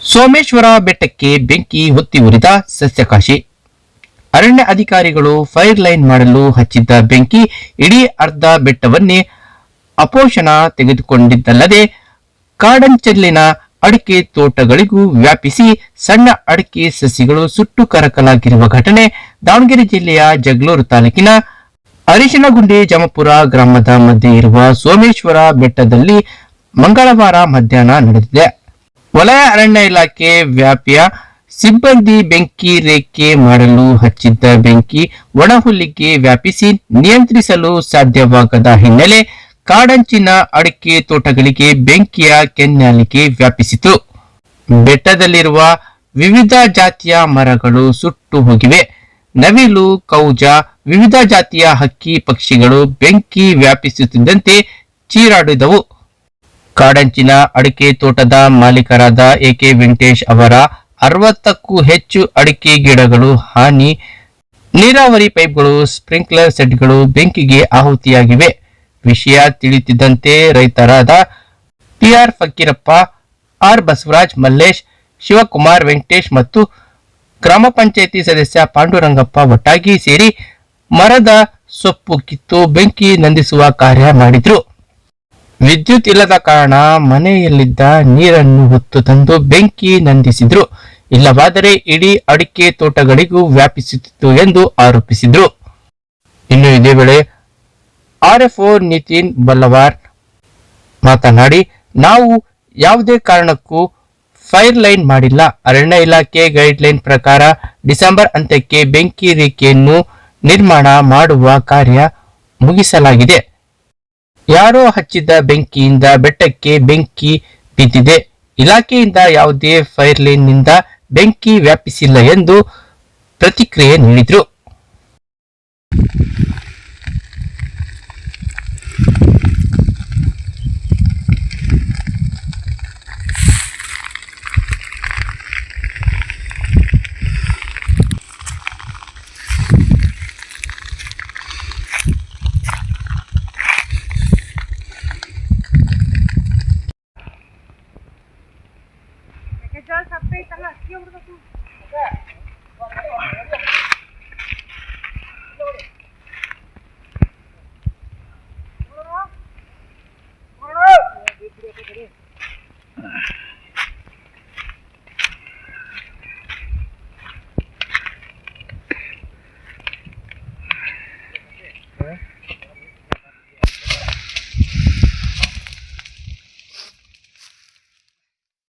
ಸೋಮೇಶ್ವರ ಬೆಟ್ಟಕ್ಕೆ ಬೆಂಕಿ ಹೊತ್ತಿ ಉರಿದ ಸಸ್ಯಕಾಶಿ. ಅರಣ್ಯ ಅಧಿಕಾರಿಗಳು ಫೈರ್ ಲೈನ್ ಮಾಡಲು ಹಚ್ಚಿದ್ದ ಬೆಂಕಿ ಇಡೀ ಅರ್ಧ ಬೆಟ್ಟವನ್ನೇ ಅಪೋಷಣ ತೆಗೆದುಕೊಂಡಿದ್ದಲ್ಲದೆ ಕಾಡಂಚಲಿನ ಅಡಿಕೆ ತೋಟಗಳಿಗೂ ವ್ಯಾಪಿಸಿ ಸಣ್ಣ ಅಡಿಕೆ ಸಸಿಗಳು ಸುಟ್ಟು ಕರಕಲಾಗಿರುವ ಘಟನೆ ದಾವಣಗೆರೆ ಜಿಲ್ಲೆಯ ಜಗಳೂರು ತಾಲೂಕಿನ ಅರಿಶಿನಗುಂಡಿ ಜಮಪುರ ಗ್ರಾಮದ ಮಧ್ಯೆ ಇರುವ ಸೋಮೇಶ್ವರ ಬೆಟ್ಟದಲ್ಲಿ ಮಂಗಳವಾರ ಮಧ್ಯಾಹ್ನ ನಡೆದಿದೆ. ವಲಯ ಅರಣ್ಯ ಇಲಾಖೆ ವ್ಯಾಪ್ತಿಯ ಸಿಬ್ಬಂದಿ ಬೆಂಕಿ ರೇಖೆ ಮಾಡಲು ಹಚ್ಚಿದ್ದ ಬೆಂಕಿ ಒಣಹುಲ್ಲಿಗೆ ವ್ಯಾಪಿಸಿ ನಿಯಂತ್ರಿಸಲು ಸಾಧ್ಯವಾಗದ ಹಿನ್ನೆಲೆ ಕಾಡಂಚಿನ ಅಡಿಕೆ ತೋಟಗಳಿಗೆ ಬೆಂಕಿಯ ಕೆನ್ನಾಲಿಗೆ ವ್ಯಾಪಿಸಿತು. ಬೆಟ್ಟದಲ್ಲಿರುವ ವಿವಿಧ ಜಾತಿಯ ಮರಗಳು ಸುಟ್ಟು ಹೋಗಿವೆ. ನವಿಲು, ಕೌಜ, ವಿವಿಧ ಜಾತಿಯ ಹಕ್ಕಿ ಪಕ್ಷಿಗಳು ಬೆಂಕಿ ವ್ಯಾಪಿಸುತ್ತಿದ್ದಂತೆ ಚೀರಾಡಿದವು. ಕಾಡಂಚಿನ ಅಡಿಕೆ ತೋಟದ ಮಾಲೀಕರಾದ ಎಕೆ ವೆಂಕಟೇಶ್ ಅವರ 60ಕ್ಕೂ ಹೆಚ್ಚು ಅಡಿಕೆ ಗಿಡಗಳು ಹಾನಿ, ನೀರಾವರಿ ಪೈಪ್ಗಳು, ಸ್ಪ್ರಿಂಕ್ಲರ್ ಸೆಟ್ಗಳು ಬೆಂಕಿಗೆ ಆಹುತಿಯಾಗಿವೆ. ವಿಷಯ ತಿಳಿಯುತ್ತಿದ್ದಂತೆ ರೈತರಾದ ಟಿಆರ್ ಫಕೀರಪ್ಪ, ಆರ್ ಬಸವರಾಜ್, ಮಲ್ಲೇಶ್, ಶಿವಕುಮಾರ್, ವೆಂಕಟೇಶ್ ಮತ್ತು ಗ್ರಾಮ ಪಂಚಾಯಿತಿ ಸದಸ್ಯ ಪಾಂಡುರಂಗಪ್ಪ ಒಟ್ಟಾಗಿ ಸೇರಿ ಮರದ ಸೊಪ್ಪು ಕಿತ್ತು ಬೆಂಕಿ ನಂದಿಸುವ ಕಾರ್ಯ ಮಾಡಿದ್ರು. ವಿದ್ಯುತ್ ಇಲ್ಲದ ಕಾರಣ ಮನೆಯಲ್ಲಿದ್ದ ನೀರನ್ನು ಹೊತ್ತು ತಂದು ಬೆಂಕಿ ನಂದಿಸಿದ್ರು. ಇಲ್ಲವಾದರೆ ಇಡೀ ಅಡಿಕೆ ತೋಟಗಳಿಗೂ ವ್ಯಾಪಿಸುತ್ತಿತ್ತು ಎಂದು ಆರೋಪಿಸಿದ್ರು. ಇನ್ನು ಇದೇ ವೇಳೆ ಆರ್ಎಫ್ಒ ನಿತಿನ್ ಬಲ್ಲವಾರ್ ಮಾತನಾಡಿ, ನಾವು ಯಾವುದೇ ಕಾರಣಕ್ಕೂ ಫೈರ್ ಲೈನ್ ಮಾಡಿಲ್ಲ. ಅರಣ್ಯ ಇಲಾಖೆ ಗೈಡ್ಲೈನ್ ಪ್ರಕಾರ ಡಿಸೆಂಬರ್ ಅಂತ್ಯಕ್ಕೆ ಬೆಂಕಿ ರೇಖೆಯನ್ನು ನಿರ್ಮಾಣ ಮಾಡುವ ಕಾರ್ಯ ಮುಗಿಸಲಾಗಿದೆ. ಯಾರೋ ಹಚ್ಚಿದ್ದ ಬೆಂಕಿಯಿಂದ ಬೆಟ್ಟಕ್ಕೆ ಬೆಂಕಿ ಬಿದ್ದಿದೆ. ಇಲಾಖೆಯಿಂದ ಯಾವುದೇ ಫೈರ್ ಲೈನ್ ನಿಂದ ಬೆಂಕಿ ವ್ಯಾಪಿಸಿಲ್ಲ ಎಂದು ಪ್ರತಿಕ್ರಿಯೆ ನೀಡಿದರು. Sampai tengah, siapa tu?